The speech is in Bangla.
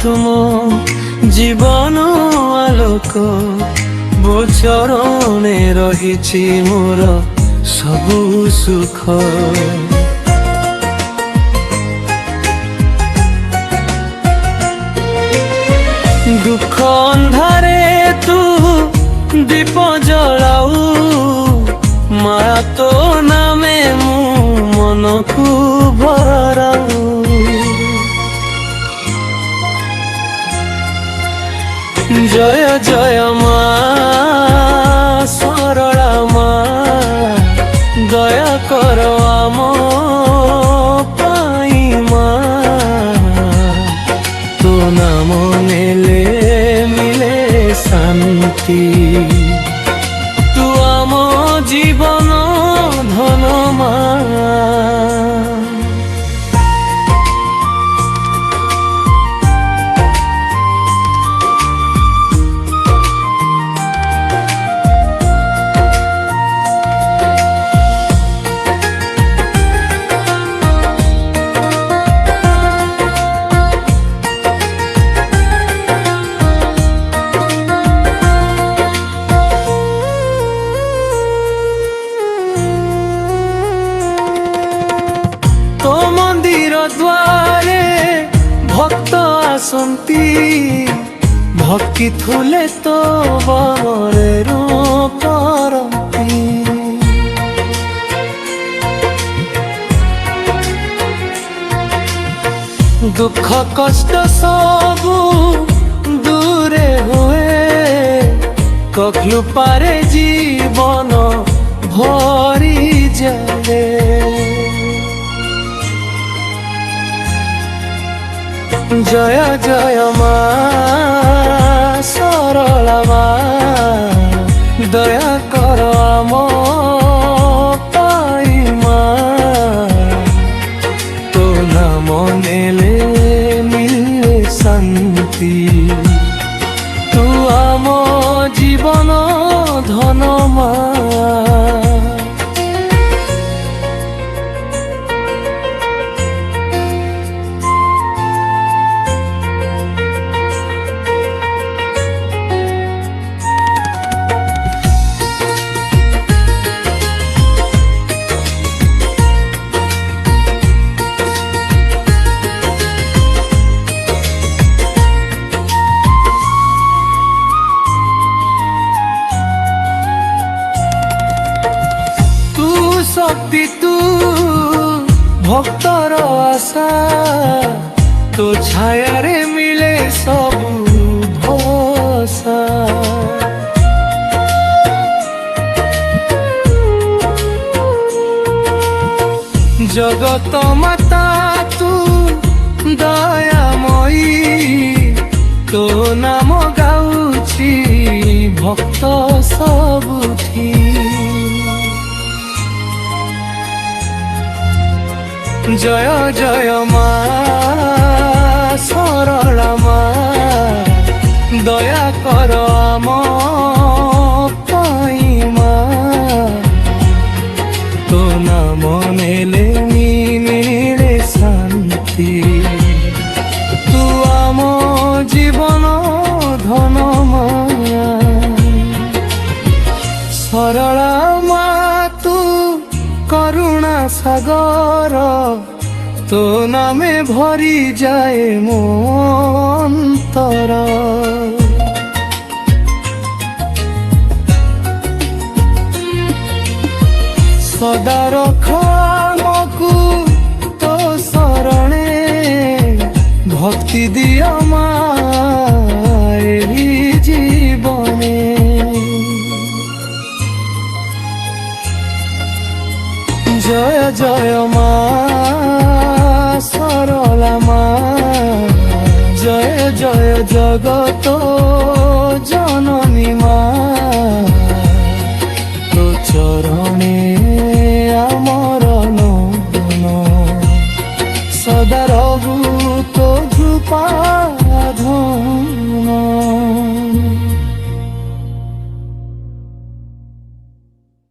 ତୁମ ଜୀବନ ଆଲୋକ ମୋ ଚରଣେ ରହିଛି ମୋର ସବୁ ସୁଖ। ଦୁଃଖ ଅନ୍ଧାରେ ତୁ ଦୀପ ଜଳାଉ, ମାୟା ତୋ ନାମେ ମୁଁ ମନକୁ ଭରାଉ। ଜୟ ଜୟ ମା ସରଳା ମା, ଦୟା କର ଆମ ପାଇଁ ମା। ତୋ ନାମ ନେଲେ ମିଳେ ଶାନ୍ତି, ତୁ ଆମ ଜୀବନ ଧନ ମା। ଦ୍ୱାରେ ଭକ୍ତ ଆସନ୍ତି, ଭକ୍ତି ଥୁଲେ ତ ବରରେ କରନ୍ତି। ଦୁଃଖ କଷ୍ଟ ସବୁ ଦୂରେ ହୁଏ, କୃପାରେ ଜୀବନ ଭରି ଯାଏ। জয় জয় মা সরলা মা, দয়া কর আম পাই মা। তো নাম নেলে মিলে শান্তি, তু আম জীবন ধন মা। শক্তি তু ভক্তর আশা, তো ছায়ারে মিলে সবু ভরসা। জগত মাতা তু দয়াময়ী, তো নাম গাউছি ভক্ত সবুঠি। জয় জয় মা সরলা মা, দয়া কর আম পাই মা। তো নাম নেলে মিলে শান্তি, তু আম জীবন ধন মা। সরলা মা তু করুণা সাগর, তো নামে ভরি যায় মন্তর। সদা রখ আমকু তো শরণে, ভক্তি দিও মা এই জীবনে। জয় জয় মা সরলা মা, জয় জয় জগত জননী।